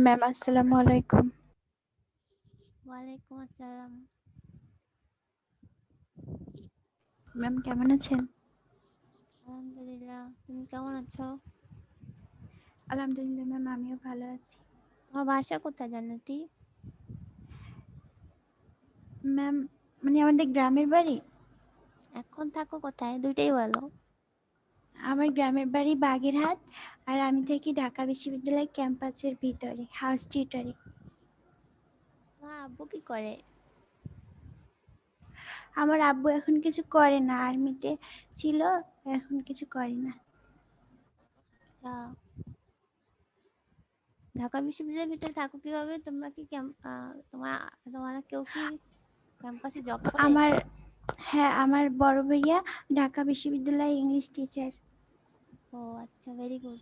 Ma'am আসসালামু আলাইকুম। ওয়ালাইকুম আসসালাম। ম্যাম কেমন আছেন? আলহামদুলিল্লাহ, তুমি কেমন আছো? আলহামদুলিল্লাহ ম্যাম, আমিও ভালো আছি। তোমার বাসা কোথায় জান্নাতি? ম্যাম মানে আমাদের গ্রামের বাড়ি, এখন থাকো কোথায়? দুইটাই বলো। আমার গ্রামের বাড়ি বাগেরহাট, আর আমি থাকি ঢাকা বিশ্ববিদ্যালয় ক্যাম্পাসের ভিতরে হাউস টিউটরে। তোমার আব্বু কি করে? আমার আব্বু এখন কিছু করে না, আর্মিতে ছিল, এখন কিছু করে না। আচ্ছা, ঢাকা বিশ্ববিদ্যালয়ের ভিতরে থাকো কিভাবে? তোমরা কি তোমার কেউ কি ক্যাম্পাসে জব করে? আমার হ্যাঁ, আমার বড় ভাইয়া ঢাকা বিশ্ববিদ্যালয়ে ইংলিশ টিচার। ও আচ্ছা, ভেরি গুড।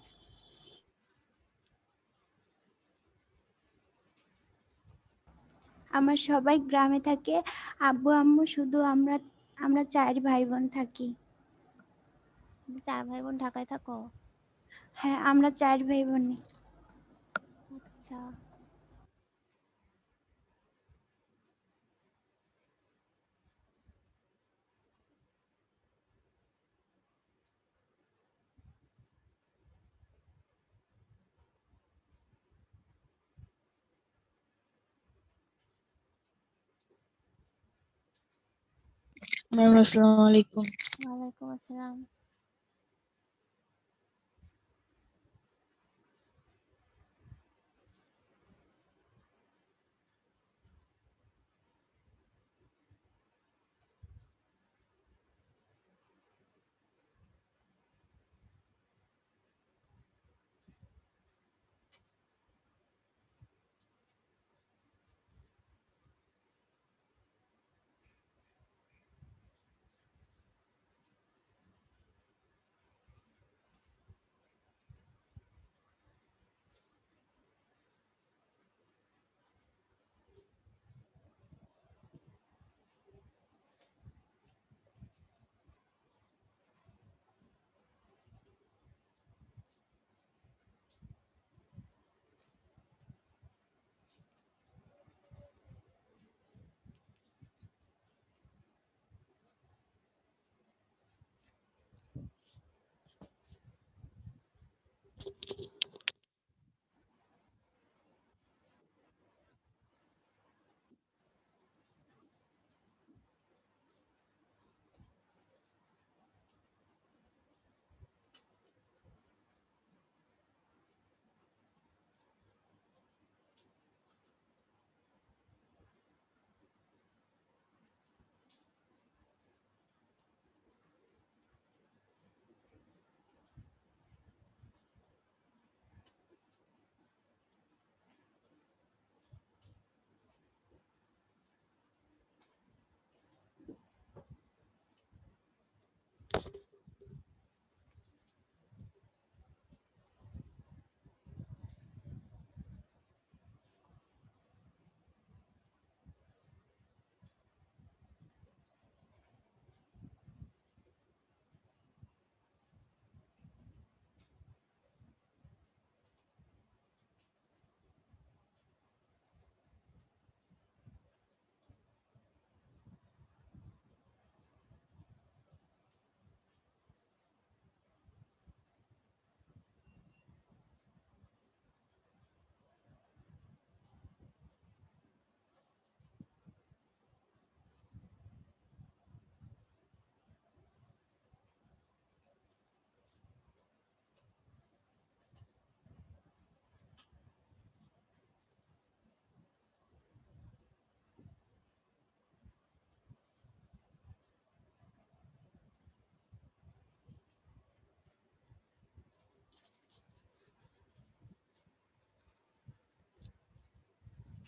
আমার সবাই গ্রামে থাকে, আব্বু আম্মু শুধু আমরা আমরা 4 ভাই বোন থাকি। 4 ভাই বোন ঢাকায় থাকো? হ্যাঁ, আমরা 4 ভাই বোন। আচ্ছা, ম্যাম আসসালামু আলাইকুম। ওয়ালাইকুম আসসালাম।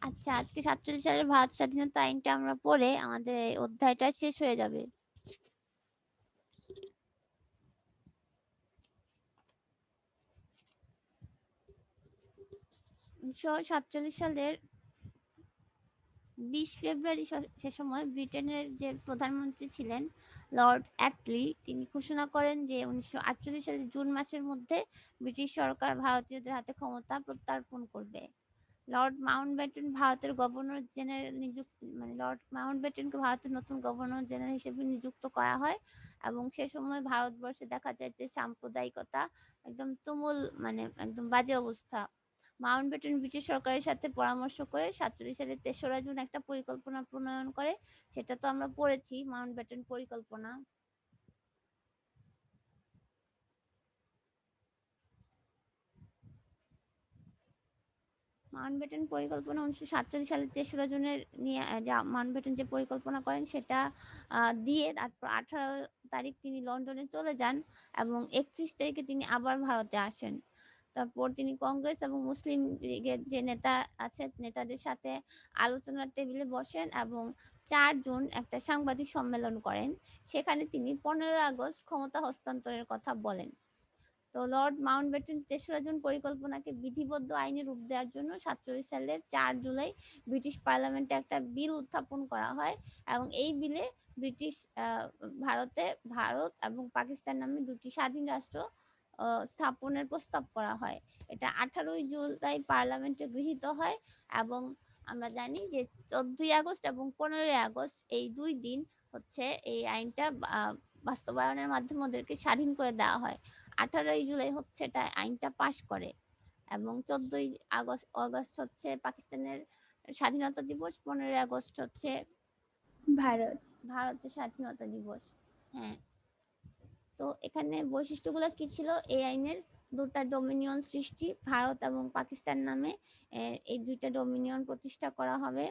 আচ্ছা, আজকে 47 সালের ভারত স্বাধীনতা আইনটা আমরা পড়ে আমাদের এই অধ্যায়টা শেষ হয়ে যাবে। 1947 সালের 20 ফেব্রুয়ারি সে সময় ব্রিটেনের যে প্রধানমন্ত্রী ছিলেন লর্ড অ্যাটলি, তিনি ঘোষণা করেন যে 1948 সালের জুন মাসের মধ্যে ব্রিটিশ সরকার ভারতীয়দের হাতে ক্ষমতা প্রত্যার্পণ করবে। লর্ড মাউন্টব্যাটেন ভারতের গভর্নর জেনারেল লর্ড মাউন্টব্যাটেনকে ভারতের নতুন গভর্নর জেনারেল হিসেবে নিযুক্ত করা হয়। এবং সে সময় ভারতবর্ষে দেখা যায় যে সাম্প্রদায়িকতা একদম তুমুল, একদম বাজে অবস্থা। মাউন্টব্যাটেন ব্রিটিশ সরকারের সাথে পরামর্শ করে 47 সালের 3রা জুন একটা পরিকল্পনা প্রণয়ন করে। সেটা তো আমরা পড়েছি, মাউন্টব্যাটেন পরিকল্পনা। মাউন্টব্যাটেন পরিকল্পনা 1947 সালের 3রা জুনের নিয়ে মাউন্টব্যাটেন যে পরিকল্পনা করেন সেটা দিয়ে তারপর 18 তারিখ তিনি লন্ডনে চলে যান এবং 31 তারিখে তিনি আবার ভারতে আসেন। তারপর তিনি কংগ্রেস এবং মুসলিম লীগের যে নেতা আছে নেতাদের সাথে আলোচনার টেবিলে বসেন এবং 4 জুন একটা সাংবাদিক সম্মেলন করেন। সেখানে তিনি 15 আগস্ট ক্ষমতা হস্তান্তরের কথা বলেন। তো লর্ড মাউন্টব্যাটেন 3রা জুন পরিকল্পনাকে বিধিবদ্ধ আইনে রূপ দেওয়ার জন্য 47 সালের 4 জুলাই ব্রিটিশ পার্লামেন্টে একটা বিল উত্থাপন করা হয় এবং এই বিলে ব্রিটিশ ভারতে ভারত এবং পাকিস্তান নামে দুটি স্বাধীন রাষ্ট্র স্থাপনের প্রস্তাব করা হয়। এটা 18 জুলাই পার্লামেন্টে গৃহীত হয় এবং আমরা জানি যে 14 আগস্ট এবং 15 আগস্ট এই 2 দিন হচ্ছে এই আইনটা বাস্তবায়নের মাধ্যমে ওদেরকে স্বাধীন করে দেওয়া হয়। 18 জুলাই হচ্ছে এটা আইনটা পাশ করে এবং 14 আগস্ট হচ্ছে পাকিস্তানের স্বাধীনতা দিবস, 15 আগস্ট হচ্ছে ভারত। ভারতের স্বাধীনতা দিবস। হ্যাঁ, তো এখানে বৈশিষ্ট্যগুলো কি ছিল এই আইনের? দুটা ডোমিনিয়ন সৃষ্টি, ভারত এবং পাকিস্তান নামে এই দুইটা ডোমিনিয়ন প্রতিষ্ঠা করা হবে।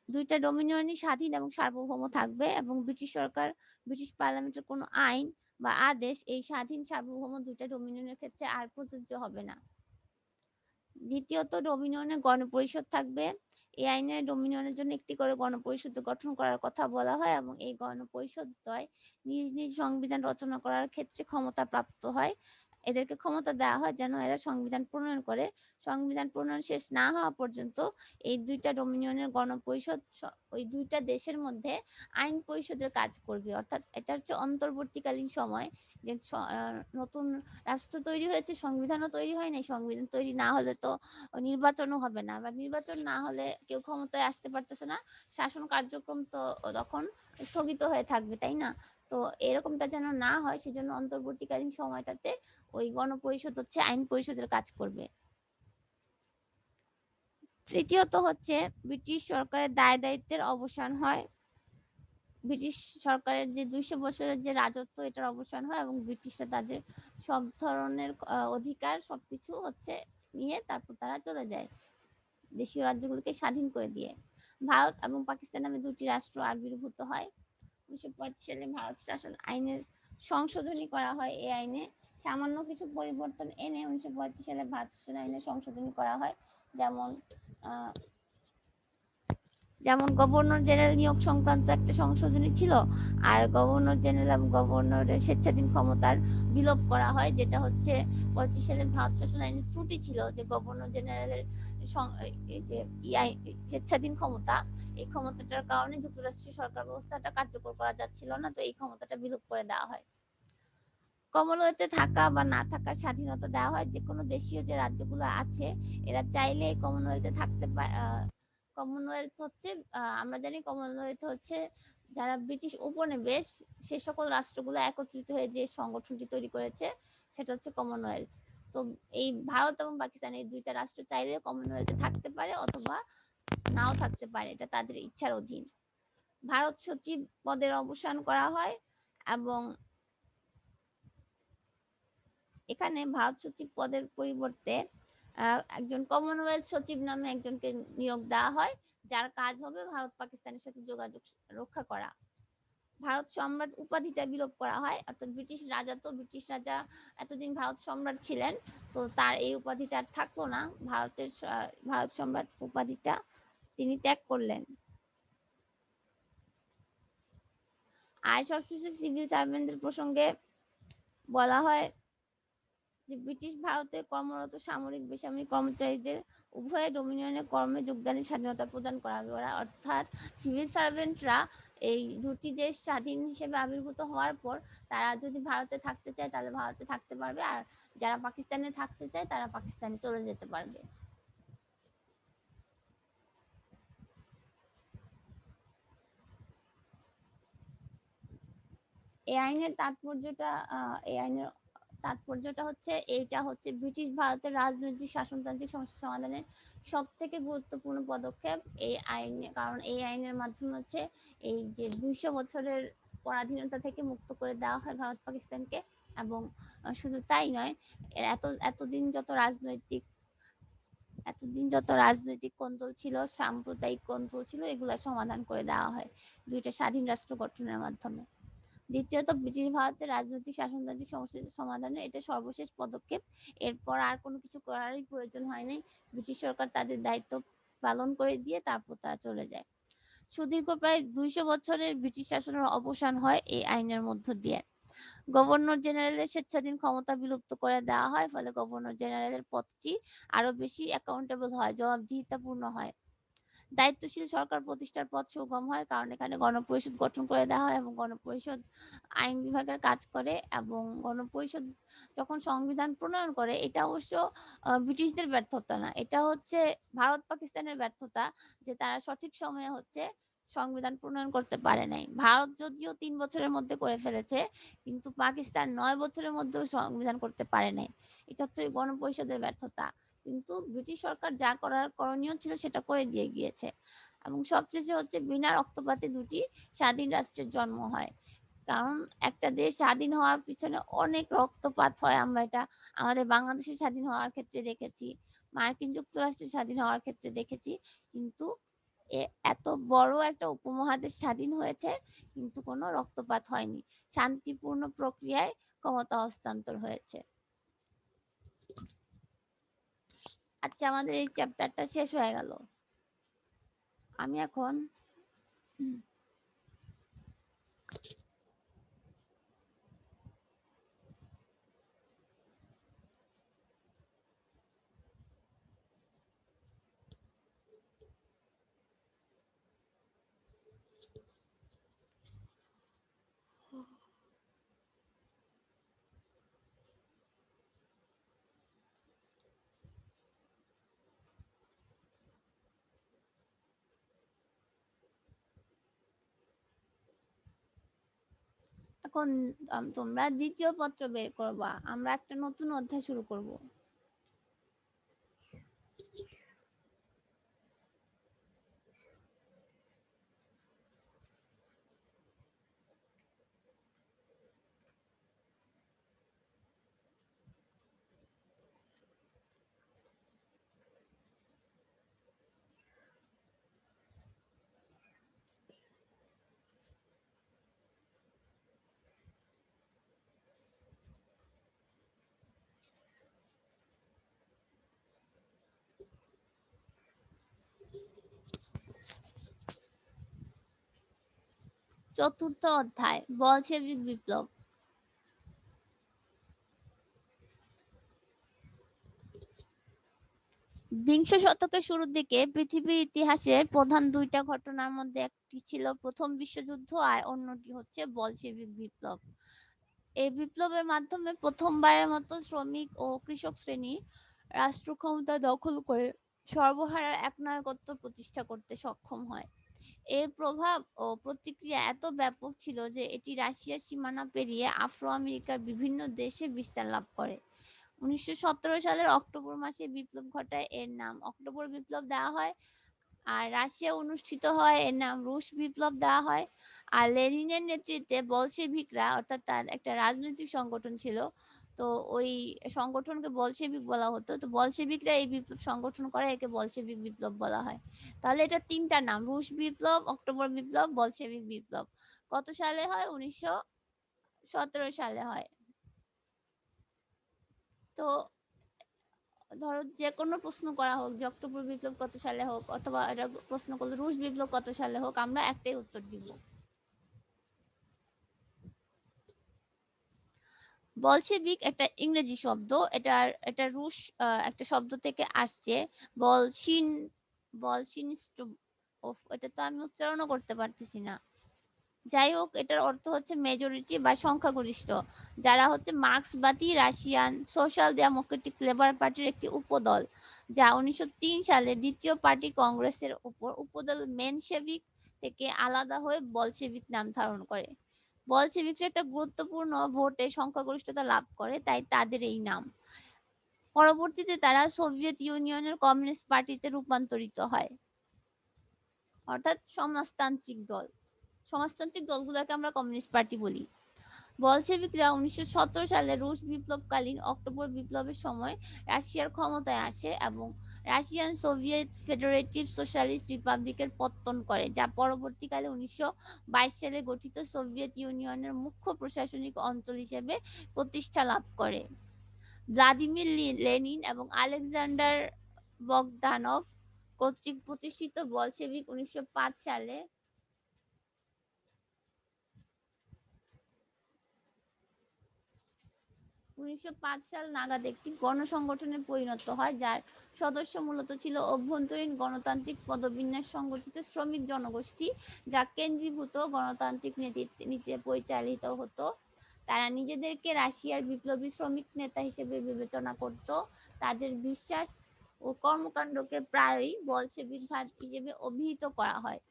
দুইটা ডোমিনিয়নই স্বাধীন এবং সার্বভৌম থাকবে এবং ব্রিটিশ সরকার, ব্রিটিশ পার্লামেন্টের কোনো আইন বা আদেশ এই স্বাধীন সার্বভৌম দুইটা ডোমিনিয়নের ক্ষেত্রে আর প্রযোজ্য হবে না। দ্বিতীয়ত, ডোমিনিয়নে গণপরিষদ থাকবে। এই আইনে ডোমিনিয়নের জন্য একটি করে গণপরিষদ গঠন করার কথা বলা হয় এবং এই গণপরিষদদ্বয় নিজ নিজ সংবিধান রচনা করার ক্ষেত্রে ক্ষমতা প্রাপ্ত হয়। এদেরকে ক্ষমতা দেওয়া হয় যেন এরা সংবিধান প্রণয়ন করে। সংবিধান প্রণয়ন শেষ না হওয়া পর্যন্ত এই দুইটা ডোমিনিয়নের গণপরিষদ ওই দুইটা দেশের মধ্যে আইন পরিষদের কাজ করবে। অর্থাৎ এটা হচ্ছে অন্তর্বর্তীকালীন সময়, যে নতুন রাষ্ট্র তৈরি হয়েছে, সংবিধানও তৈরি হয় নাই। সংবিধান তৈরি না হলে তো নির্বাচনও হবে না, বা নির্বাচন না হলে কেউ ক্ষমতায় আসতে পারতেছে না, শাসন কার্যক্রম তো তখন স্থগিত হয়ে থাকবে, তাই না? তো এরকমটা যেন না হয় সেজন্য অন্তর্বর্তীকালীন সময়টাতে ওই গণপরিষদ হচ্ছে আইন পরিষদের কাজ করবে। তৃতীয়ত হচ্ছে ব্রিটিশ সরকারের দায় দায়িত্বের অবসান হয়। ব্রিটিশ সরকারের যে 200 বছরের যে রাজত্ব, এটার অবসান হয় এবং ব্রিটিশরা তাদের সব ধরনের অধিকার সবকিছু হচ্ছে নিয়ে তারপর তারা চলে যায়, দেশীয় রাজ্যগুলোকে স্বাধীন করে দিয়ে। ভারত এবং পাকিস্তান নামে দুটি রাষ্ট্র আবির্ভূত হয়। 1935 সালে ভারত শাসন আইনের সংশোধনী করা হয়। এই আইনে সামান্য কিছু পরিবর্তন এনে 1935 সালে ভারত শাসন আইনের সংশোধনী করা হয়। যেমন গভর্নর জেনারেল নিয়োগ সংক্রান্ত একটা সংশোধনী ছিল, আর গভর্নর জেনারেল এবং গভর্নরের স্বেচ্ছাধীন ক্ষমতার বিলোপ করা হয়, যেটা হচ্ছে 25 সালের ভারত শাসন আইনের ত্রুটি ছিল, যে গভর্নর জেনারেলের যে স্বেচ্ছাধীন ক্ষমতা, এই ক্ষমতাটার কারণে যুক্তরাষ্ট্রীয় সরকার ব্যবস্থাটা কার্যকর করা যাচ্ছিল না, তো এই ক্ষমতাটা বিলোপ করে দেওয়া হয়। কমনওয়েলথে থাকা বা না থাকার স্বাধীনতা দেওয়া হয়। যে কোনো দেশীয় যে রাজ্যগুলো আছে এরা চাইলে কমনওয়েলথে থাকতে পারে। কমনওয়েলথ হচ্ছে আমরা জানি কমনওয়েলথ হচ্ছে যারা ব্রিটিশ উপনিবেশ সে সকল রাষ্ট্রগুলো একত্রিত হয়ে যে সংগঠনটি তৈরি করেছে সেটা হচ্ছে কমনওয়েলথ। তো এই ভারত এবং পাকিস্তান এই দুইটা রাষ্ট্র চাইলে কমনওয়েলথে থাকতে পারে অথবা নাও থাকতে পারে, এটা তাদের ইচ্ছার অধীন। ভারত সচিব পদের অবসান করা হয় এবং এখানে ভারত সচিব পদের পরিবর্তে একজন কমনওয়েলথ সচিব নামে একজনকে নিয়োগ দেওয়া হয়, যার কাজ হবে ভারত পাকিস্তানের সাথে যোগাযোগ রক্ষা করা। ভারত সম্রাট উপাধিটা বিলোপ করা হয়, অর্থাৎ ব্রিটিশ রাজা এতদিন ভারত সম্রাট ছিলেন, তো তার এই উপাধিটা আর থাকলো না। ভারত সম্রাট উপাধিটা তিনি ত্যাগ করলেন। আর সবশেষে সিভিল সার্ভেন্টদের প্রসঙ্গে বলা হয় যে ব্রিটিশ ভারতে কর্মরত সামরিক বেসামরিক কর্মচারীদের উভয় ডোমিনিয়নের কর্মে যোগদানের স্বাধীনতা প্রদান করা হবে। ওরা অর্থাৎ সিভিল সার্ভেন্টরা এই দুটি দেশ স্বাধীন হিসেবে আবির্ভূত হওয়ার পর তারা যদি ভারতে থাকতে চায় তাহলে ভারতে থাকতে পারবে, আর যারা পাকিস্তানে থাকতে চায় তারা পাকিস্তানে চলে যেতে পারবে। এই আইনের তাৎপর্যটা হচ্ছে এইটা হচ্ছে ব্রিটিশ ভারতের রাজনৈতিক শাসনতান্ত্রিক সমস্যা সমাধানের সব থেকে গুরুত্বপূর্ণ পদক্ষেপ এই আইনে, কারণ এই আইনের মাধ্যমে হচ্ছে এই যে 200 বছরের পরাধীনতা থেকে মুক্ত করে দেওয়া হয় ভারত পাকিস্তানকে। এবং শুধু তাই নয়, এতদিন যত রাজনৈতিক কোন্দল ছিল, সাম্প্রদায়িক কোন্দল ছিল, এগুলা সমাধান করে দেওয়া হয় দুইটা স্বাধীন রাষ্ট্র গঠনের মাধ্যমে। দ্বিতীয়ত, ব্রিটিশ ভারতের রাজনৈতিক শাসনতান্ত্রিক সমস্যা সমাধানে এটা সর্বশেষ পদক্ষেপ। এরপর আর কোনো কিছু করারই প্রয়োজন হয় নাই। ব্রিটিশ সরকার তাদের দায়িত্ব পালন করে দিয়ে তারপর তারা চলে যায়। সুদীর্ঘ প্রায় 200 বছরের ব্রিটিশ শাসনের অবসান হয় এই আইনের মধ্য দিয়ে। গভর্নর জেনারেলের স্বেচ্ছাধীন ক্ষমতা বিলুপ্ত করে দেওয়া হয়, ফলে গভর্নর জেনারেলের পদটি আরো বেশি অ্যাকাউন্টেবল হয়, জবাবদিহিতাপূর্ণ হয়। দায়িত্বশীল সরকার প্রতিষ্ঠার পথ সুগম হয়, কারণ এখানে গণপরিষদ গঠন করে দেওয়া হয় এবং গণপরিষদ আইন বিভাগের কাজ করে। এবং গণপরিষদ যখন সংবিধান প্রণয়ন করে, এটা অবশ্য ব্রিটিশদের ব্যর্থতা না, এটা হচ্ছে ভারত পাকিস্তানের ব্যর্থতা যে তারা সঠিক সময়ে হচ্ছে সংবিধান প্রণয়ন করতে পারে নাই। ভারত যদিও 3 বছরের মধ্যে করে ফেলেছে, কিন্তু পাকিস্তান 9 বছরের মধ্যেও সংবিধান করতে পারে নাই। এটা হচ্ছে গণপরিষদের ব্যর্থতা। কিন্তু ব্রিটিশ সরকার যা করার করণীয় ছিল সেটা করে দিয়ে গিয়েছে। এবং সবশেষে হচ্ছে বিনা রক্তপাতে দুটি স্বাধীন রাষ্ট্রের জন্ম হয়। কারণ একটা দেশ স্বাধীন হওয়ার পিছনে অনেক রক্তপাত হয়, আমরা এটা আমাদের বাংলাদেশের স্বাধীন হওয়ার ক্ষেত্রে দেখেছি, মার্কিন যুক্তরাষ্ট্রের স্বাধীন হওয়ার ক্ষেত্রে দেখেছি। কিন্তু এত বড় একটা উপমহাদেশ স্বাধীন হয়েছে কিন্তু কোনো রক্তপাত হয়নি, শান্তিপূর্ণ প্রক্রিয়ায় ক্ষমতা হস্তান্তর হয়েছে। আচ্ছা, আমাদের এই চ্যাপ্টারটা শেষ হয়ে গেল। আমি এখন তোমরা দ্বিতীয় পত্র বের করবা, আমরা একটা নতুন অধ্যায় শুরু করব। চতুর্থ অধ্যায়, বলশেভিক বিপ্লব। বিংশ শতকের শুরুর দিকে পৃথিবীর ইতিহাসে প্রধান দুইটা ঘটনার মধ্যে একটি ছিল প্রথম বিশ্বযুদ্ধ আর অন্যটি হচ্ছে বলশেভিক বিপ্লব। এই বিপ্লবের মাধ্যমে প্রথমবারের মতো শ্রমিক ও কৃষক শ্রেণী রাষ্ট্র ক্ষমতা দখল করে সর্বহারা একনায়কত্ব প্রতিষ্ঠা করতে সক্ষম হয়। এর প্রভাব ও প্রতিক্রিয়া এত ব্যাপক ছিল যে এটি রাশিয়ার সীমানা পেরিয়ে আফ্রো আমেরিকার বিভিন্ন দেশে বিস্তার লাভ করে। 1917 সালের অক্টোবর মাসে বিপ্লব ঘটায়, এর নাম অক্টোবর বিপ্লব দেওয়া হয়। আর রাশিয়া অনুষ্ঠিত হয়, এর নাম রুশ বিপ্লব দেওয়া হয়। আর লেনিনের নেতৃত্বে বলশেভিকরা, অর্থাৎ তার একটা রাজনৈতিক সংগঠন ছিল, তো ওই সংগঠনকে বলশেভিক বলা হতো। তো বলশেভিকরা এই বিপ্লব সংগঠন করে, একে বলশেভিক বিপ্লব বলা হয়। তাহলে এটা তিনটা নাম, রুশ বিপ্লব, অক্টোবর বিপ্লব, বলশেভিক বিপ্লব। কত সালে হয়? 1917 সালে হয়। তো ধরো যে কোনো প্রশ্ন করা হোক যে অক্টোবর বিপ্লব কত সালে হোক, অথবা এটা প্রশ্ন করলে রুশ বিপ্লব কত সালে হোক, আমরা একটাই উত্তর দিব। বলশেভিক একটা ইংরেজি শব্দ। এটা রুশ একটা শব্দ থেকে আসছে। বলশিন বলশিনিস্ট এটা তো আমি উচ্চারণও করতে পারতেছি না। যাই হোক, এটার অর্থ হচ্ছে মেজরিটি বা সংখ্যাগরিষ্ঠ, যারা হচ্ছে মার্ক্সবাদী রাশিয়ান সোশ্যাল ডেমোক্রেটিক লেবার পার্টির একটি উপদল, যা 1903 সালে দ্বিতীয় পার্টি কংগ্রেসের উপর উপদল মেনশেভিক থেকে আলাদা হয়ে বলশেভিক নাম ধারণ করে। বলশেভিকরা একটা গুরুত্বপূর্ণ ভোটে সংখ্যাগরিষ্ঠতা লাভ করে, তাই তাদের এই নাম। পরবর্তীতে তারা সোভিয়েত ইউনিয়নের কমিউনিস্ট পার্টিতে রূপান্তরিত হয়, অর্থাৎ সমাজতান্ত্রিক দল। সমাজতান্ত্রিক দলগুলোকে আমরা কমিউনিস্ট পার্টি বলি। বলশেভিকরা 1917 সালে রুশ বিপ্লবকালীন অক্টোবর বিপ্লবের সময় রাশিয়ার ক্ষমতায় আসে এবং রাশিয়ান সোভিয়েত ফেডারেটিভ সোশ্যালিস্ট রিপাবলিকের পতন করে, যা পরবর্তীকালে 1922 সালে গঠিত সোভিয়েত ইউনিয়নের মুখ্য প্রশাসনিক অঞ্চল হিসেবে প্রতিষ্ঠা লাভ করে। ভ্লাদিমির লেনিন এবং আলেকজান্ডার বগদানভ কর্তৃক প্রতিষ্ঠিত বলশেভিক 1905 সালে 1905 সাল নাগাদ একটি গণসংগঠনে পরিণত হয়, যার সদস্য মূলত ছিল অভ্যন্তরীণ গণতান্ত্রিক পদবিন্যাস সংগঠিত শ্রমিক জনগোষ্ঠী, যা কেন্দ্রীভূত গণতান্ত্রিক নীতিতে পরিচালিত হতো। তারা নিজেদেরকে রাশিয়ার বিপ্লবী শ্রমিক নেতা হিসেবে বিবেচনা করত। তাদের বিশ্বাস ও কর্মকাণ্ডকে প্রায়ই বলশেভিকবাদ হিসেবে অভিহিত করা হয়।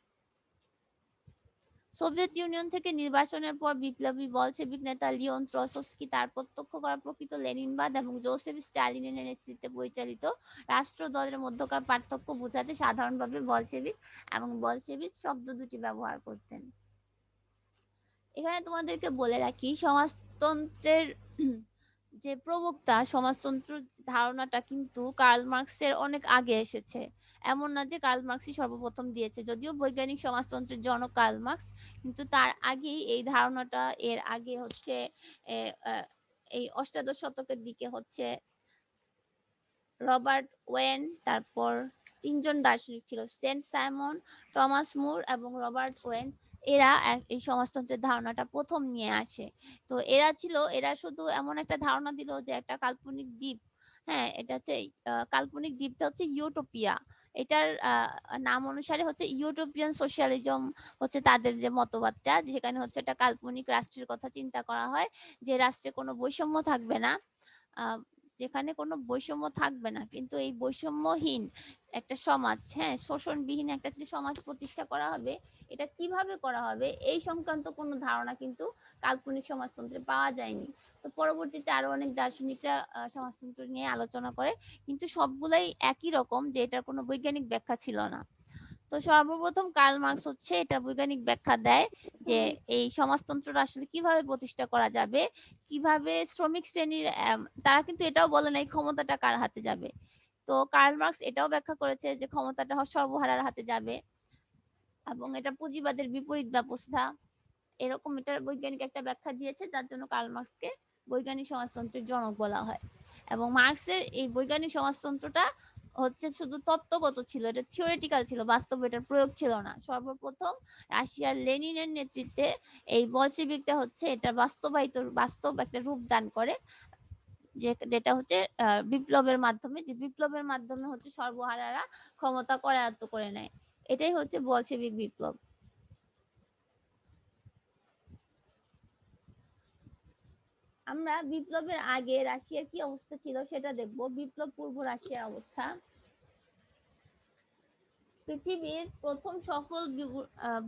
সোভিয়েত ইউনিয়ন থেকে নির্বাসনের পর বিপ্লবী বলশেভিক নেতা লিওন ট্রটস্কি তার প্রত্যক্ষ করা প্রকৃত লেনিনবাদ এবং জোসেফ স্টালিনের নেতৃত্বে পরিচালিত রাষ্ট্রদলের মধ্যকার পার্থক্য বোঝাতে সাধারণভাবে বলশেভিক এবং বলশেভিক শব্দ দুটি ব্যবহার করতেন। এখানে তোমাদেরকে বলে রাখি, সমাজতন্ত্রের যে প্রবক্তা, সমাজতন্ত্র ধারণাটা কিন্তু কার্ল মার্কসের অনেক আগে এসেছে। এমন না যে কার্ল মার্কসই সর্বপ্রথম দিয়েছে, যদিও বৈজ্ঞানিক সমাজতন্ত্রের জনক কার্ল মার্কস, কিন্তু তার আগেই এই ধারণাটা, এর আগে হচ্ছে এই অষ্টাদশ শতকের দিকে হচ্ছে রবার্ট ওয়েন, তারপর তিনজন দার্শনিক ছিল, সেন্ট সাইমন, টমাস মুর এবং রবার্ট ওয়েন। এরা এই সমাজতন্ত্রের ধারণাটা প্রথম নিয়ে আসে। তো এরা শুধু এমন একটা ধারণা দিল যে একটা কাল্পনিক দ্বীপ, হ্যাঁ, এটা হচ্ছে কাল্পনিক দ্বীপটা হচ্ছে ইউটোপিয়া। এটার নাম অনুসারে হচ্ছে ইউটোপিয়ান সোশ্যালিজম হচ্ছে তাদের যে মতবাদটা, যেখানে হচ্ছে একটা কাল্পনিক রাষ্ট্রের কথা চিন্তা করা হয়, যে রাষ্ট্রে কোনো বৈষম্য থাকবে না, আহ যেখানে কোনো বৈষম্য থাকবে না, কিন্তু এই বৈষম্যহীন একটা সমাজ, হ্যাঁ, শোষণবিহীন একটা যে সমাজ প্রতিষ্ঠা করা হবে, এটা কিভাবে করা হবে এই সংক্রান্ত কোনো ধারণা কিন্তু কাল্পনিক সমাজতন্ত্রে পাওয়া যায়নি। তো পরবর্তীতে আরো অনেক দার্শনিকরা সমাজতন্ত্র নিয়ে আলোচনা করে, কিন্তু সবগুলাই একই রকম, যে এটার কোনো বৈজ্ঞানিক ব্যাখ্যা ছিল না। তো সর্বপ্রথম কার্ল মার্কস হচ্ছে এটা বৈজ্ঞানিক ব্যাখ্যা দেয় যে এই সমাজতন্ত্রটা আসলে কিভাবে প্রতিষ্ঠা করা যাবে, কিভাবে শ্রমিক শ্রেণীর তারা কিন্তু এটাও বলে নাই ক্ষমতাটা কার হাতে যাবে। তো কার্ল মার্কস এটাও ব্যাখ্যা করেছে যে ক্ষমতাটা সর্বহারার হাতে যাবে এবং এটা পুঁজিবাদের বিপরীত ব্যবস্থা। এরকম এটার বৈজ্ঞানিক একটা ব্যাখ্যা দিয়েছে, যার জন্য কার্ল মার্কসকে বৈজ্ঞানিক সমাজতন্ত্রের জনক বলা হয়। এবং মার্কসের এই বৈজ্ঞানিক সমাজতন্ত্রটা হচ্ছে শুধু তত্ত্বগত ছিল, এটা থিওরিটিক্যাল ছিল, বাস্তবে এটার প্রয়োগ ছিল না। সর্বপ্রথম রাশিয়ার লেনিনের নেতৃত্বে এই বলশেভিকটা হচ্ছে এটা বাস্তব একটা রূপ দান করে, যেটা হচ্ছে বিপ্লবের মাধ্যমে হচ্ছে সর্বহারারা ক্ষমতা করায়ত্ত করে নেয়। এটাই হচ্ছে বলশেভিক বিপ্লব। আমরা বিপ্লবের আগে রাশিয়ার কি অবস্থা ছিল সেটা দেখব। বিপ্লব পূর্ব রাশিয়ার অবস্থা। পৃথিবীর প্রথম সফল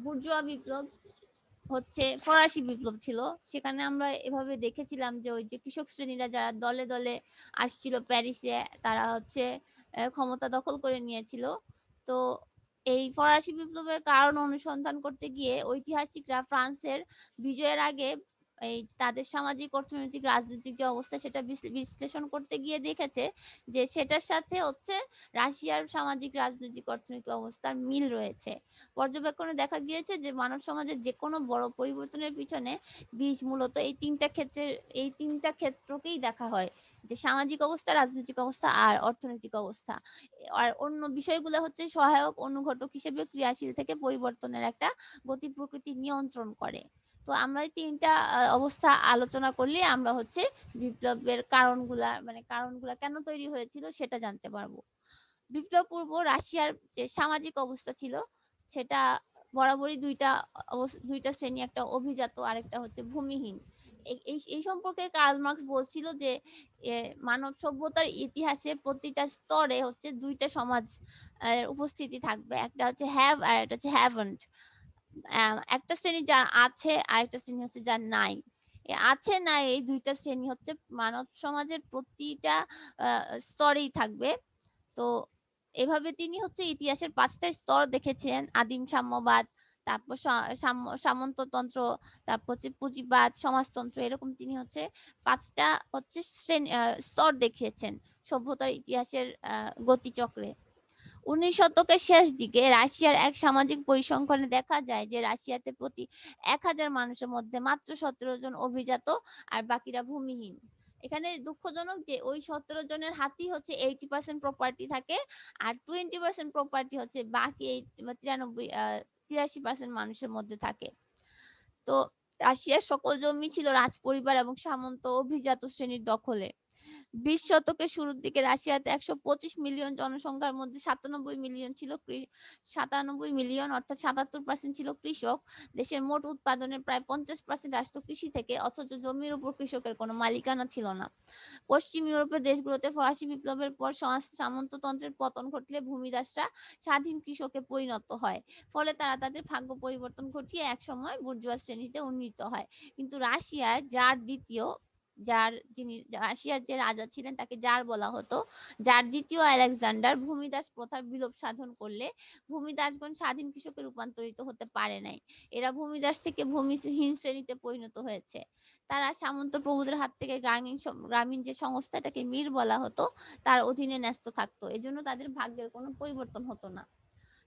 বুর্জোয়া বিপ্লব হচ্ছে ফরাসি বিপ্লব ছিল। সেখানে আমরা এভাবে দেখেছিলাম যে ওই যে কৃষক শ্রেণীরা যারা দলে দলে আসছিল প্যারিসে, তারা হচ্ছে ক্ষমতা দখল করে নিয়েছিল। তো এই ফরাসি বিপ্লবের কারণ অনুসন্ধান করতে গিয়ে ঐতিহাসিকরা ফ্রান্সের বিজয়ের আগে এই তাদের সামাজিক, অর্থনৈতিক, রাজনৈতিক যে অবস্থা সেটা বিশ্লেষণ করতে গিয়ে দেখেছে যে সেটার সাথে হচ্ছে রাশিয়ার সামাজিক, রাজনৈতিক, অর্থনৈতিক অবস্থার মিল রয়েছে। পর্যবেক্ষণে দেখা গিয়েছে যে মানব সমাজের যে কোনো বড় পরিবর্তনের পিছনে বীজ মূলত এই তিনটা ক্ষেত্রকেই দেখা হয়, যে সামাজিক অবস্থা, রাজনৈতিক অবস্থা আর অর্থনৈতিক অবস্থা। আর অন্য বিষয়গুলো হচ্ছে সহায়ক অনুঘটক হিসেবে ক্রিয়াশীল থেকে পরিবর্তনের একটা গতি প্রকৃতি নিয়ন্ত্রণ করে। তো আমরা এই ৩ টা অবস্থা আলোচনা করলে আমরা হচ্ছে বিপ্লবের কারণগুলা কেন তৈরি হয়েছিল সেটা জানতে পারবো। বিপ্লব পূর্ব রাশিয়ার যে সামাজিক অবস্থা ছিল সেটা বরাবরই ২ টা শ্রেণী, একটা অভিজাত আরেকটা হচ্ছে ভূমিহীন। এই সম্পর্কে কার্ল মার্কস বলছিল যে মানব সভ্যতার ইতিহাসে প্রতিটা স্তরে হচ্ছে ২ টা সমাজ উপস্থিতি থাকবে। একটা হচ্ছে হ্যাভ আর একটা হচ্ছে হ্যাভন্ট। একটা শ্রেণী যার আছে, আরেকটা শ্রেণী হচ্ছে যার নাই। আছে নাই এই ২ টা শ্রেণী হচ্ছে মানব সমাজের প্রতিটা স্তরেই থাকবে। তো এভাবে তিনি হচ্ছে ইতিহাসের ৫ টা স্তর দেখেছেন। আদিম সাম্যবাদ, তারপর সামন্ততন্ত্র, তারপর হচ্ছে পুঁজিবাদ, সমাজতন্ত্র, এরকম তিনি হচ্ছে ৫ টা হচ্ছে স্তর দেখিয়েছেন সভ্যতার ইতিহাসের গতিচক্রে। ১৯ শতকের শেষ দিকে রাশিয়ার এক সামাজিক পরিসংখ্যানে দেখা যায় যে রাশিয়াতে প্রতি ১,০০০ মানুষের মধ্যে মাত্র ১৭ জন অভিজাত আর বাকিরা ভূমিহীন। এখানে দুঃখজনক যে ওই ১৭ জনের হাতেই হচ্ছে 80% প্রপার্টি থাকে, আর 20% প্রপার্টি হচ্ছে বাকি ৮৩% মানুষের মধ্যে থাকে। তো রাশিয়ার সকল জমি ছিল রাজপরিবার এবং সামন্ত অভিজাত শ্রেণীর দখলে। ২০ শতকের শুরুর দিকে রাশিয়াতে ১২৫ মিলিয়ন জনসংখ্যার মধ্যে ৯৭ মিলিয়ন অর্থাৎ ৭৭% ছিল কৃষক। দেশের মোট উৎপাদনের প্রায় ৫০% আসতো কৃষি থেকে, অথচ জমির উপর কৃষকের কোনো মালিকানা ছিল না। পশ্চিম ইউরোপের দেশগুলোতে ফরাসি বিপ্লবের পর সামন্ততন্ত্রের পতন ঘটলে ভূমিদাসরা স্বাধীন কৃষকে পরিণত হয়। ফলে তারা তাদের ভাগ্য পরিবর্তন ঘটিয়ে একসময় বুর্জোয়া শ্রেণীতে উন্নীত হয়। কিন্তু রাশিয়ায় রাশিয়ার যে রাজা ছিলেন তাকে জার বলা হতো। জার দ্বিতীয় আলেকজান্ডার ভূমিদাস প্রথার বিলোপ সাধন করলে ভূমিদাসগণ স্বাধীন কৃষকে রূপান্তরিত হতে পারে নাই। এরা ভূমিদাস থেকে ভূমিহীন শ্রেণীতে পরিণত হয়েছে। তারা সামন্ত প্রভুদের হাত থেকে গ্রামীণ যে সংস্থা, এটাকে মির বলা হতো, তার অধীনে ন্যস্ত থাকতো। এজন্য তাদের ভাগ্যের কোনো পরিবর্তন হতো না।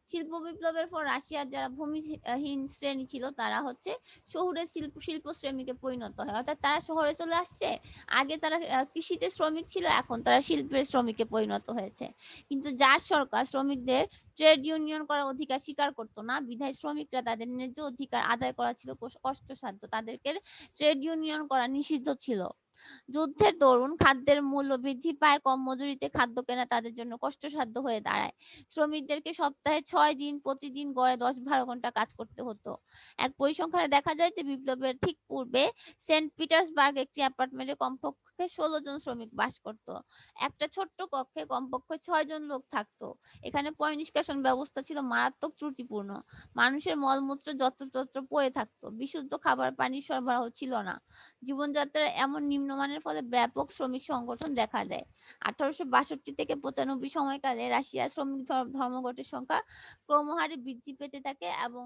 শিল্প বিপ্লবের পর রাশিয়ার যারা ভূমিহীন শ্রেণী ছিল তারা হচ্ছে শহুরে শিল্প শ্রমিকে পরিণত হয়, অর্থাৎ তারা শহরে চলে আসছে। আগে তারা কৃষিতে শ্রমিক ছিল, এখন তারা শিল্পের শ্রমিকে পরিণত হয়েছে। কিন্তু যার সরকার শ্রমিকদের ট্রেড ইউনিয়ন করার অধিকার স্বীকার করতো না, বিধায় শ্রমিকরা তাদের ন্যায্য অধিকার আদায় করা ছিল কষ্টসাধ্য। তাদেরকে ট্রেড ইউনিয়ন করা নিষিদ্ধ ছিল। যুদ্ধের দরুন খাদ্যের মূল্য বৃদ্ধি পায়, কম মজুরিতে খাদ্য কেনা তাদের জন্য কষ্টসাধ্য হয়ে দাঁড়ায়। শ্রমিকদেরকে সপ্তাহে ৬ দিন প্রতিদিন গড়ে ১০-১২ ঘন্টা কাজ করতে হতো। এক পরিসংখ্যানে দেখা যায় যে বিপ্লবের ঠিক পূর্বে সেন্ট পিটার্সবার্গ একটি অ্যাপার্টমেন্টে কমপক্ষে ১৬ জন শ্রমিক বাস করত। একটা ছোট্ট কক্ষে কমপক্ষে ৬ জন লোক থাকতো। এখানে পয়ঃনিষ্কাশন ব্যবস্থা ছিল মারাত্মক ত্রুটিপূর্ণ। মানুষের মলমূত্র যত্রতত্র পড়ে থাকতো। বিশুদ্ধ খাবার পানির সরবরাহ ছিল না। জীবনযাত্রার এমন নিম্নমানের ফলে ব্যাপক শ্রমিক সংগঠন দেখা দেয়। ১৮৬২ থেকে ৯৫ সময়কালে রাশিয়ার শ্রমিক ধর্মঘটের সংখ্যা ক্রমহারে বৃদ্ধি পেতে থাকে এবং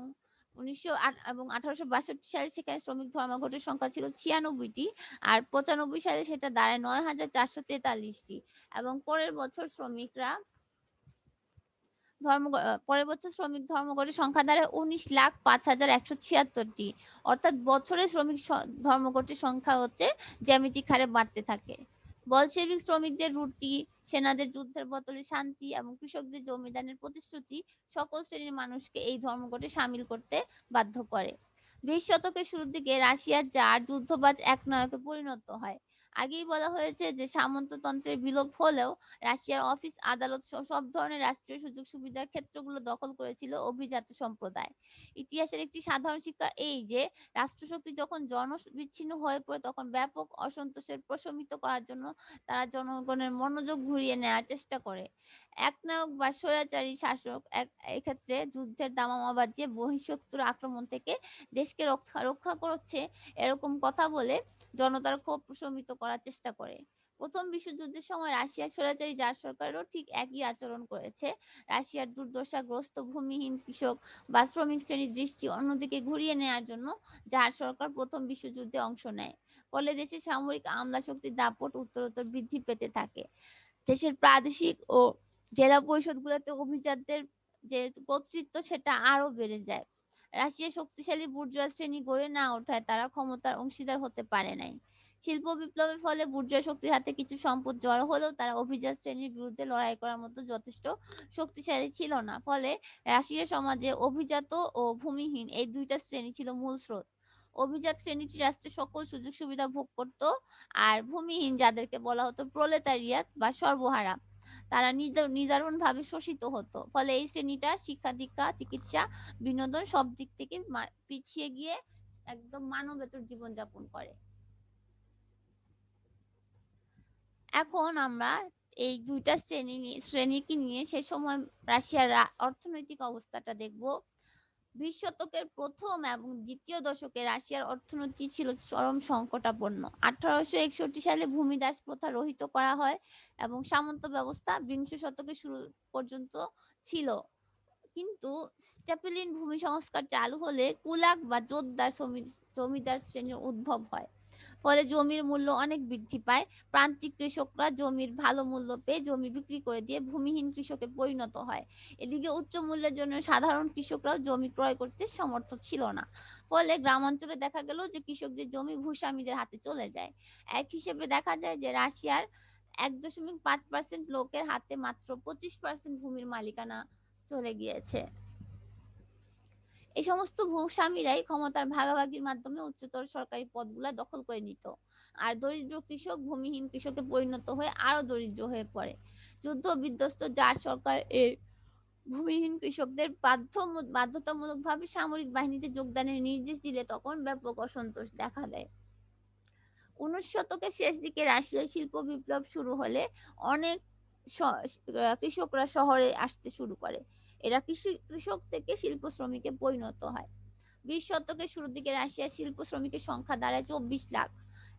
১৮৬২ সালে সেখানে শ্রমিক ধর্মঘটের সংখ্যা ছিল ৯৬টি, আর ৯৫ সালে সেটা দাঁড়ায় ৯,৪৪৩টি, এবং পরের বছর শ্রমিক ধর্মঘটের সংখ্যা দাঁড়ায় ১৯,০৫,১৭৬টি। অর্থাৎ বছরে শ্রমিক ধর্মঘটের সংখ্যা হচ্ছে জ্যামিতিক হারে বাড়তে থাকে। বলশেভিক শ্রমিকদের রুটি, সেনাদের যুদ্ধের বদলে শান্তি এবং কৃষকদের জমিদানের প্রতিশ্রুতি সকল শ্রেণীর মানুষকে এই ধর্মঘটে সামিল করতে বাধ্য করে। ২০ শতকের শুরুর দিকে রাশিয়ার জার যুদ্ধবাজ একনায়কে পরিণত হয়। আগেই বলা হয়েছে যে সামন্ততন্ত্রের বিলোপ হলেও রাশিয়ার অফিস আদালত সব ধরনের রাষ্ট্রীয় সুযোগ সুবিধার ক্ষেত্রগুলো দখল করেছিল অভিজাত সম্প্রদায়। ইতিহাসের একটি সাধারণ শিক্ষা এই যে রাষ্ট্রশক্তি যখন জনবিচ্ছিন্ন হয়ে পড়ে তখন ব্যাপক অসন্তোষের প্রশমিত করার জন্য তারা জনগণের মনোযোগ ঘুরিয়ে নেওয়ার চেষ্টা করে। একনায়ক বা স্বৈরাচারী শাসক এক্ষেত্রে যুদ্ধের দামামা বাজিয়ে বহিঃশত্রুর আক্রমণ থেকে দেশকে রক্ষা করছে এরকম কথা বলে জনতার ক্ষোভ প্রশমিত করার চেষ্টা করে। প্রথম বিশ্বযুদ্ধের সময় রাশিয়ার স্বৈরাচারী জার সরকারও ঠিক একই আচরণ করেছে। রাশিয়ার দুর্দশাগ্রস্ত ভূমিহীন কৃষক বা শ্রমিক শ্রেণীর দৃষ্টি অন্যদিকে ঘুরিয়ে নেওয়ার জন্য জার সরকার প্রথম বিশ্বযুদ্ধে অংশ নেয়। ফলে দেশে সামরিক আমলা শক্তির দাপট উত্তরোত্তর বৃদ্ধি পেতে থাকে। দেশের প্রাদেশিক ও জেলা পরিষদগুলোতে অভিজাতদের যে কর্তৃত্ব সেটা আরো বেড়ে যায়। রাশিয়া শক্তিশালী বুর্জোয়া শ্রেণী গড়ে না ওঠায় তারা ক্ষমতার অংশীদার হতে পারে নাই। শিল্প বিপ্লবের ফলে বুর্জোয়া শক্তির হাতে কিছু সম্পদ জড়ো হলেও তারা অভিজাত শ্রেণীর বিরুদ্ধে লড়াই করার মতো যথেষ্ট শক্তিশালী ছিল না। ফলে রাশিয়া সমাজে অভিজাত ও ভূমিহীন এই ২টা শ্রেণী ছিল মূল স্রোত। অভিজাত শ্রেণীটি রাষ্ট্রের সকল সুযোগ সুবিধা ভোগ করত, আর ভূমিহীন যাদেরকে বলা হতো প্রলেতারিয়াত বা সর্বহারা, তারা নিদারুণভাবে শোষিত হতো। ফলে এই শ্রেণীটা শিক্ষা দীক্ষা চিকিৎসা বিনোদন সব দিক থেকে পিছিয়ে গিয়ে একদম মানবেতর জীবনযাপন করে। এখন আমরা এই দুইটা শ্রেণীকে নিয়ে সে সময় রাশিয়ার অর্থনৈতিক অবস্থাটা দেখব। 20 শতকের প্রথম এবং দ্বিতীয় দশকে রাশিয়ার অর্থনীতি ছিল চরম সংকটাপন্ন। 1861 সালে ভূমিদাস প্রথা রহিত করা হয় এবং সামন্ত ব্যবস্থা বিংশ শতকের শুরু পর্যন্ত ছিল। কিন্তু স্ট্যাপিলিন ভূমি সংস্কার চালু হলে কুলাক বা জোতদার জমিদার শ্রেণীর উদ্ভব হয়। ফলে জমির মূল্য অনেক বৃদ্ধি পায়। প্রান্তিক কৃষকরা জমির ভালো মূল্য পেয়ে জমি বিক্রি করে দিয়ে ভূমিহীন কৃষকে পরিণত হয়। এদিকে উচ্চ মূল্যের জন্য সাধারণ কৃষকরাও জমি ক্রয় করতে সমর্থ ছিল না। ফলে গ্রামাঞ্চলে দেখা গেল যে কৃষকদের জমি ভূস্বামীদের হাতে চলে যায়। এক হিসেবে দেখা যায় যে রাশিয়ার 1.5% লোকের হাতে মাত্র 25% ভূমির মালিকানা চলে গিয়েছে। এই সমস্ত ভূস্বামীরাই ক্ষমতার ভাগাভাগির মাধ্যমে উচ্চতর সরকারি পদগুলা দখল করে নিত, আর দরিদ্র কৃষক ভূমিহীন কৃষকে পরিণত হয়ে আরো দরিদ্র হয়ে পড়ে। যুদ্ধ বিধ্বস্ত জার সরকার এই ভূমিহীন কৃষকদের বাধ্যতামূলকভাবে সামরিক বাহিনীতে যোগদানের নির্দেশ দিলে তখন ব্যাপক অসন্তোষ দেখা দেয়। 19 শতকের শেষ দিকে রাশিয়ায় শিল্প বিপ্লব শুরু হলে অনেক কৃষকরা শহরে আসতে শুরু করে। এরা কৃষক থেকে শিল্প শ্রমিকে পরিণত হয়। 20 শতকের শুরুর দিকে রাশিয়ার শিল্প শ্রমিকের সংখ্যা দাঁড়ায় 24 লাখ।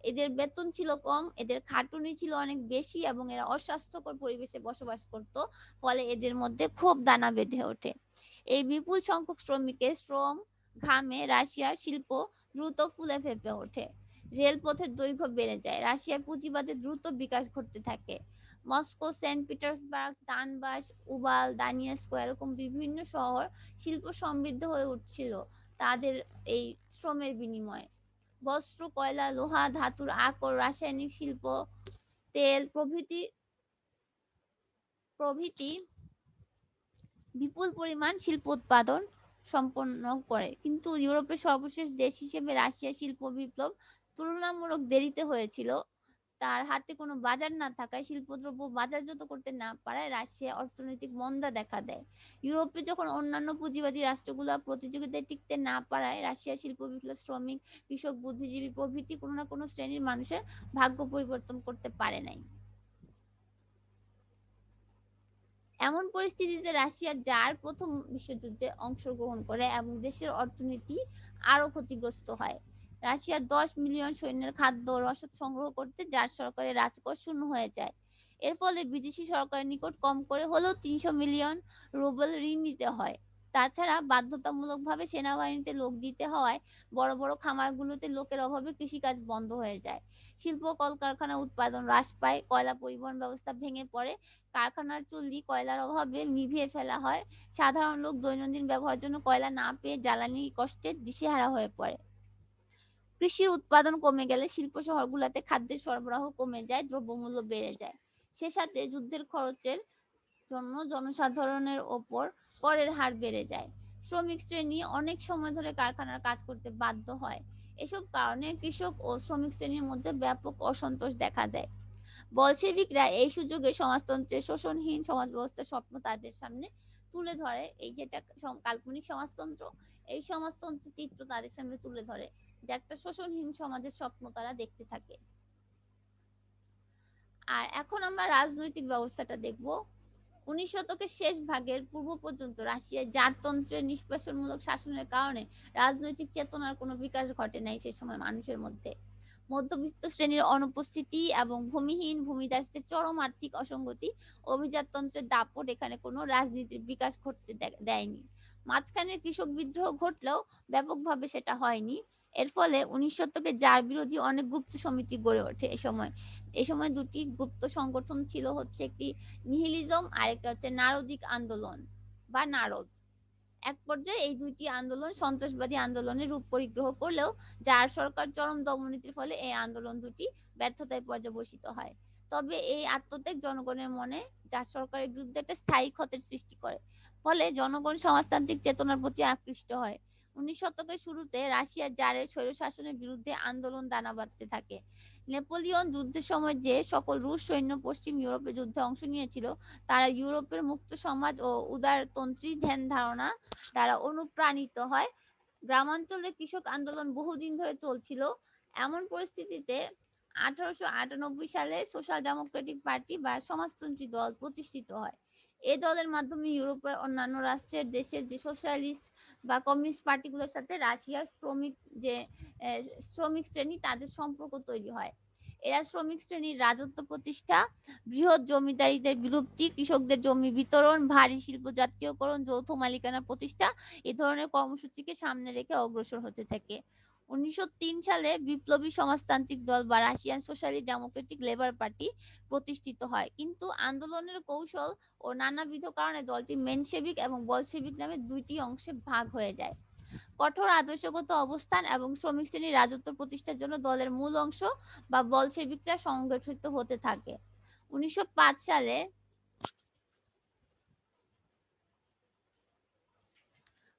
এদের বেতন ছিল কম, এদের খাটুনি ছিল অনেক বেশি এবং এরা অস্বাস্থ্যকর পরিবেশে বসবাস করত। ফলে এদের মধ্যে ক্ষোভ দানা বেঁধে ওঠে। এই বিপুল সংখ্যক শ্রমিকের শ্রম ঘামে রাশিয়ার শিল্প দ্রুত ফুলে ফেঁপে ওঠে। রেলপথের দৈর্ঘ্য বেড়ে যায়, রাশিয়ার পুঁজিবাদের দ্রুত বিকাশ ঘটতে থাকে। মস্কো, সেন্ট পিটার্সবার্গ, দানবাস, উবাল, দানিয়েস্কো এরকম বিভিন্ন শহর শিল্প সমৃদ্ধ হয়ে উঠছিল তাদের এই শ্রমের বিনিময়ে। বস্ত্র, কয়লা, লোহা, ধাতুর আকর, রাসায়নিক শিল্প, তেল প্রভৃতি বিপুল পরিমাণ শিল্প উৎপাদন সম্পন্ন করে। কিন্তু ইউরোপের সর্বশেষ দেশ হিসেবে রাশিয়া শিল্প বিপ্লব তুলনামূলক দেরিতে হয়েছিল। তার হাতে কোনো বাজার না থাকায় শিল্পদ্রব্য বাজারজাত করতে না পারায় রাশিয়া অর্থনৈতিক মন্দা দেখা দেয়। ইউরোপে যখন অন্যান্য পুঁজিবাদী রাষ্ট্রগুলো প্রতিযোগিতায় টিকতে না পারায় রাশিয়া শিল্প বিপ্লব শ্রমিক, কৃষক, বুদ্ধিজীবী প্রভৃতি কোনো না কোনো শ্রেণীর মানুষের ভাগ্য পরিবর্তন করতে পারে নাই। এমন পরিস্থিতিতে রাশিয়া জার প্রথম বিশ্বযুদ্ধে অংশগ্রহণ করে এবং দেশের অর্থনীতি আরো ক্ষতিগ্রস্ত হয়। রাশিয়ার 10 মিলিয়ন সৈন্যের খাদ্য ও রসদ সংগ্রহ করতে জার সরকারের রাজকোষ শূন্য হয়ে যায়। এর ফলে বিদেশি সরকারের নিকট কম করে হলেও 300 মিলিয়ন রুবেল ঋণ নিতে হয়। তাছাড়া বাধ্যতামূলকভাবে সেনাবাহিনীতে লোক দিতে হওয়ায় বড় বড় খামারগুলোতে লোকের অভাবে কৃষিকাজ বন্ধ হয়ে যায়। শিল্প কলকারখানা উৎপাদন হ্রাস পায়, কয়লা পরিবহন ব্যবস্থা ভেঙে পড়ে, কারখানার চুল্লি কয়লার অভাবে নিভিয়ে ফেলা হয়। সাধারণ লোক দৈনন্দিন ব্যবহারের জন্য কয়লা না পেয়ে জ্বালানি কষ্টে দিশেহারা হয়ে পড়ে। কৃষির উৎপাদন কমে গেলে শিল্প শহরগুলোতে খাদ্যের সরবরাহ কমে যায়, দ্রব্যমূল্য বেড়ে যায়। সে সাথে যুদ্ধের খরচের জন্য জনসাধারণের ওপর করের হার বেড়ে যায়। শ্রমিক শ্রেণী অনেক সময় ধরে কারখানার কাজ করতে বাধ্য হয়। এসব কারণে কৃষক ও শ্রমিক শ্রেণীর মধ্যে ব্যাপক অসন্তোষ দেখা দেয়। বলশেভিকরা এই সুযোগে সমাজতন্ত্রের শোষণহীন সমাজ ব্যবস্থার স্বপ্ন তাদের সামনে তুলে ধরে। এই যেটা কাল্পনিক সমাজতন্ত্র, এই সমাজতন্ত্রের চিত্র তাদের সামনে তুলে ধরে, যে একটা শোষণহীন সমাজের স্বপ্ন তারা দেখতে থাকে। আর এখন আমরা রাজনৈতিক ব্যবস্থাটা দেখব। 19 শতকের শেষ ভাগের পূর্ব পর্যন্ত রাশিয়ায় জারতন্ত্রের নিষ্পেষণমূলক শাসনের কারণে রাজনৈতিক চেতনার কোনো বিকাশ ঘটে নাই সে সময় মানুষের মধ্যে। মধ্যবিত্ত শ্রেণীর অনুপস্থিতি এবং ভূমিদাসদের চরম আর্থিক অসঙ্গতি, অভিজাততন্ত্রের দাপট এখানে কোনো রাজনীতির বিকাশ ঘটতে দেয়নি। মাঝখানে কৃষক বিদ্রোহ ঘটলেও ব্যাপকভাবে সেটা হয়নি। এর ফলে 19 শতকে জার বিরোধী অনেক গুপ্ত সমিতি গড়ে ওঠে। এই সময় দুটি গুপ্ত সংগঠন ছিল, হচ্ছে একটি নিহিলিজম আর একটা হচ্ছে নারদিক আন্দোলন বা নারদ। এক পর্যায়ে এই দুইটি আন্দোলন সন্ত্রাসবাদী আন্দোলনের রূপ পরিগ্রহ করলেও জার সরকার চরম দমননীতির ফলে এই আন্দোলন দুটি ব্যর্থতায় পর্যবসিত হয়। তবে এই আত্মত্যাগ জনগণের মনে জার সরকারের বিরুদ্ধে একটা স্থায়ী ক্ষতের সৃষ্টি করে। ফলে জনগণ সমাজতান্ত্রিক চেতনার প্রতি আকৃষ্ট হয়। শতকের শুরুতে রাশিয়ার জারের স্বৈরশাসনের বিরুদ্ধে আন্দোলন দানা বাঁধতে থাকে। নেপোলিয়ন যুদ্ধের সময় যে সকল রুশ সৈন্য পশ্চিম ইউরোপে যুদ্ধে অংশ নিয়েছিল, তারা ইউরোপের মুক্ত সমাজ ও উদারতন্ত্রী ধ্যান ধারণা দ্বারা অনুপ্রাণিত হয়। গ্রামাঞ্চলে কৃষক আন্দোলন বহুদিন ধরে চলছিল। এমন পরিস্থিতিতে 1898 সালে সোশ্যাল ডেমোক্রেটিক পার্টি বা সমাজতন্ত্রী দল প্রতিষ্ঠিত হয়। এ দলের মাধ্যমে ইউরোপের অন্যান্য রাষ্ট্রের দেশের যে সোশ্যালিস্ট বা কমিউনিস্ট পার্টিগুলোর সাথে রাশিয়ার যে শ্রমিক শ্রেণী তাদের সম্পর্ক তৈরি হয়। এরা শ্রমিক শ্রেণীর রাজত্ব প্রতিষ্ঠা, বৃহৎ জমিদারিদের বিলুপ্তি, কৃষকদের জমি বিতরণ, ভারী শিল্প জাতীয়করণ, যৌথ মালিকানা প্রতিষ্ঠা এ ধরনের কর্মসূচিকে সামনে রেখে অগ্রসর হতে থাকে। 1903 সালে বিপ্লবী সমাজতান্ত্রিক দল বা Russian socialist Democratic labour party প্রতিষ্ঠিত হয়, কিন্তু আন্দোলনের কৌশল ও নানাবিধ কারণে দলটি মেনশেভিক এবং বলশেভিক নামে দুইটি অংশে ভাগ হয়ে যায়। কঠোর আদর্শগত অবস্থান এবং শ্রমিক শ্রেণীর রাজত্ব প্রতিষ্ঠার জন্য দলের মূল অংশ বা বলশেভিকরা সংগঠিত হতে থাকে। 1905 সালে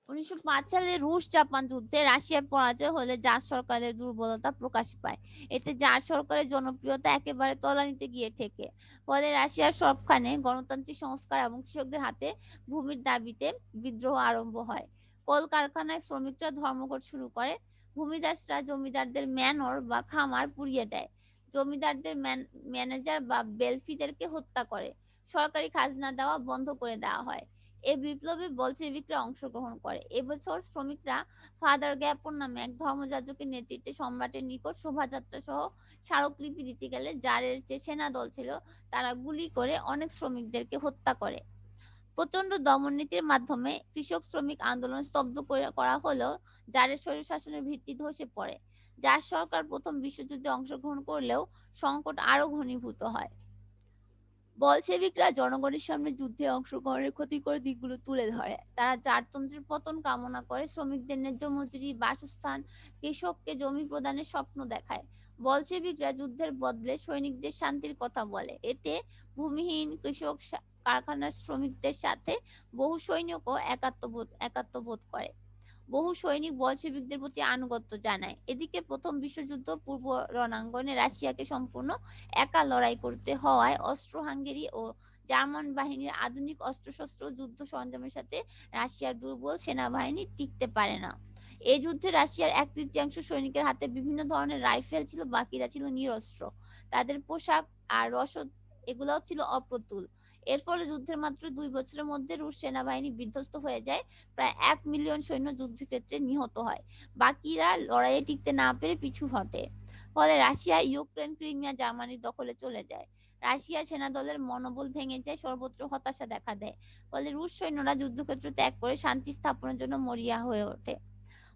1905 সালে রুশ-জাপান যুদ্ধে রাশিয়ার পরাজয় হলে জার সরকারের দুর্বলতা প্রকাশ পায়। এতে জার সরকারের জনপ্রিয়তা একেবারে তলানিতে গিয়ে ঠেকে। ফলে রাশিয়ার সবখানে গণতান্ত্রিক সংস্কার এবং কৃষকদের হাতে ভূমির দাবিতে বিদ্রোহ আরম্ভ হয়। কলকারখানায় শ্রমিকরা ধর্মঘট শুরু করে। ভূমিদাসরা জমিদারদের ম্যানর বা খামার পুড়িয়ে দেয়। জমিদারদের ম্যানেজার বা বেলফিদেরকে হত্যা করে। সরকারি খাজনা দেওয়া বন্ধ করে দেওয়া হয়। এই বিপ্লবে বলশেভিকরা অংশগ্রহণ করে। এবছর শ্রমিকরা ফাদার গ্যাপন নামে এক ধর্মযাজকের নেতৃত্বে সম্রাটের নিকট শোভাযাত্রা সহ স্মারকলিপি দিতে গেলে জারের যে সেনা দল ছিল তারা গুলি করে অনেক শ্রমিকদেরকে হত্যা করে। প্রচন্ড দমননীতির মাধ্যমে কৃষক শ্রমিক আন্দোলন স্তব্ধ করা হলেও জারের স্বৈরশাসনের ভিত্তি ধসে পড়ে। জার সরকার প্রথম বিশ্বযুদ্ধে অংশগ্রহণ করলেও সংকট আরো ঘনীভূত হয়। বলশেভিকরা জনগণের সামনে যুদ্ধে অংশগ্রহণের ক্ষতিকর দিকগুলো তুলে ধরে। তারা জারতন্ত্রের পতন কামনা করে, শ্রমিকদের ন্যায্য মজুরি, বাসস্থান, কৃষককে জমি প্রদানের স্বপ্ন দেখায়। বলশেভিকরা যুদ্ধের বদলে সৈনিকদের শান্তির কথা বলে। এতে ভূমিহীন কৃষক, কারখানার শ্রমিকদের সাথে বহু সৈনিকও একাত্মবোধ করে। বহু সৈনিক বলশেভিকদের প্রতি আনুগত্য জানায়। এদিকে প্রথম বিশ্বযুদ্ধ পূর্ব রণাঙ্গনে রাশিয়াকে সম্পূর্ণ একা লড়াই করতে হওয়ায় অস্ট্রো-হাঙ্গেরি ও জার্মান বাহিনীর আধুনিক অস্ত্রশস্ত্র যুদ্ধ সরঞ্জামের সাথে রাশিয়ার দুর্বল সেনাবাহিনী টিকতে পারে না। এই যুদ্ধে রাশিয়ার 1/3 সৈনিকের হাতে বিভিন্ন ধরনের রাইফেল ছিল, বাকিরা ছিল নিরস্ত্র। তাদের পোশাক আর রসদ এগুলোও ছিল অপ্রতুল। এর ফলে যুদ্ধের মাত্র 2 বছরের মধ্যে রুশ সেনাবাহিনী বিধ্বস্ত হয়ে যায়। প্রায় 1 মিলিয়ন সৈন্য যুদ্ধক্ষেত্রে নিহত হয়। বাকিরা লড়াইয়ে টিকতে না পেরে পিছু হটে। ফলে রাশিয়া ইউক্রেন, ক্রিমিয়া জার্মানির দখলে চলে যায়। রাশিয়া সেনাদলের মনোবল ভেঙে যায়, সর্বত্র হতাশা দেখা দেয়। ফলে রুশ সৈন্যরা যুদ্ধক্ষেত্র ত্যাগ করে শান্তি স্থাপনের জন্য মরিয়া হয়ে ওঠে।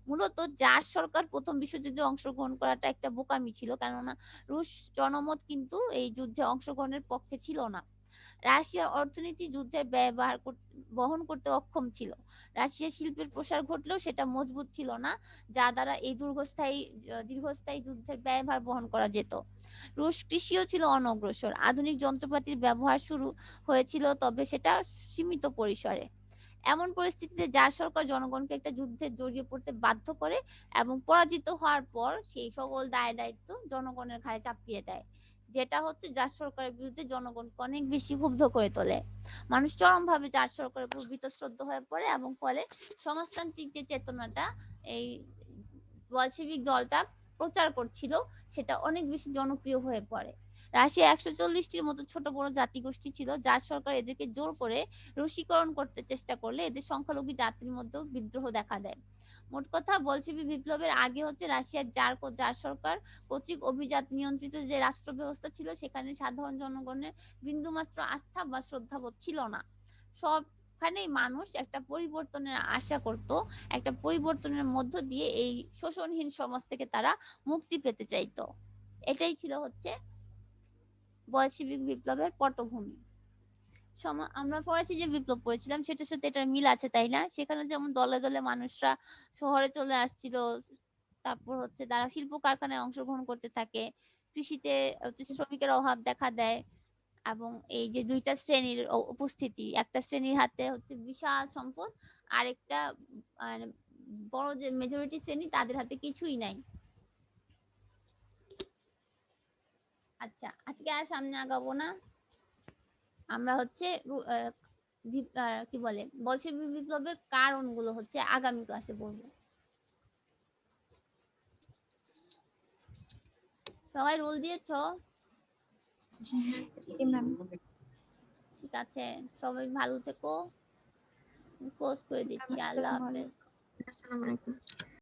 মূলত জার সরকার প্রথম বিশ্বযুদ্ধে অংশগ্রহণ করাটা একটা বোকামি ছিল, কেননা রুশ জনমত কিন্তু এই যুদ্ধে অংশগ্রহণের পক্ষে ছিল না। রাশিয়ার অর্থনীতি যুদ্ধের ব্যয় বহন করতে অক্ষম ছিল। রাশিয়ার শিল্পের প্রসার ঘটলেও সেটা মজবুত ছিল না, যা দ্বারা এই দীর্ঘস্থায়ী যুদ্ধের ব্যয়ভার বহন করা যেত। রুশ কৃষিও ছিল অনগ্রসর। আধুনিক যন্ত্রপাতির ব্যবহার শুরু হয়েছিল, তবে সেটা সীমিত পরিসরে। এমন পরিস্থিতিতে জার সরকার জনগণকে একটা যুদ্ধে জড়িয়ে পড়তে বাধ্য করে এবং পরাজিত হওয়ার পর সেই সকল দায়-দায়িত্ব জনগণের ঘাড়ে চাপিয়ে দেয়। যেটা হচ্ছে জার সরকারের বিরুদ্ধে জনগণকে অনেক বেশি ক্ষুব্ধ করে তোলে। মানুষ চরমভাবে জার সরকারের উপর বীতশ্রদ্ধ হয়ে পড়ে এবং ফলে সমাজতান্ত্রিক যে চেতনাটা এই বলশেভিক দলটা প্রচার করছিল সেটা অনেক বেশি জনপ্রিয় হয়ে পড়ে। রাশিয়া 140টির মতো ছোট বড় জাতিগোষ্ঠী ছিল, যার সরকার এদেরকে জোর করে রুশীকরণ করতে চেষ্টা করলে এদের সংখ্যালঘু জাতির মধ্যেও বিদ্রোহ দেখা দেয়। মোট কথা, বলশেভিক বিপ্লবের আগে হচ্ছে রাশিয়ার জার সরকার কর্তৃক অভিজাত নিয়ন্ত্রিত যে রাষ্ট্র ব্যবস্থা ছিল সেখানে সাধারণ জনগণের বিন্দুমাত্র আস্থা বা শ্রদ্ধাবোধ ছিল না। সবখানেই মানুষ একটা পরিবর্তনের আশা করত, একটা পরিবর্তনের মধ্য দিয়ে এই শোষণহীন সমাজ থেকে তারা মুক্তি পেতে চাইতো। এটাই ছিল হচ্ছে বলশেভিক বিপ্লবের পটভূমি। আমরা ফরাসি যে বিপ্লব পড়েছিলাম সেটার সাথে এটার মিল আছে, তাই না? সেখানে যেমন দলে দলে মানুষরা শহরে চলে আসছিল, তারপর হচ্ছে তারা শিল্প কারখানায় অংশগ্রহণ করতে থাকে, কৃষিতে হচ্ছে শ্রমিকের অভাব দেখা দেয় এবং এই যে দুইটা শ্রেণীর উপস্থিতি, একটা শ্রেণীর হাতে হচ্ছে বিশাল সম্পদ, আরেকটা বড় যে মেজরিটি শ্রেণী তাদের হাতে কিছুই নাই। আচ্ছা, আজকে আর সামনে আগাবো না। আমরা হচ্ছে কি বলে বলশেবিক বিপ্লবের কারণগুলো হচ্ছে আগামী ক্লাসে পড়বো। সবাই রোল দিয়েছো? জি ম্যাম। ঠিক আছে, সবাই ভালো থেকো। ক্লোজ করে দিচ্ছি। আল্লাহ আসসালামু হাফেজ। আলাইকুম। আসসালামু আলাইকুম।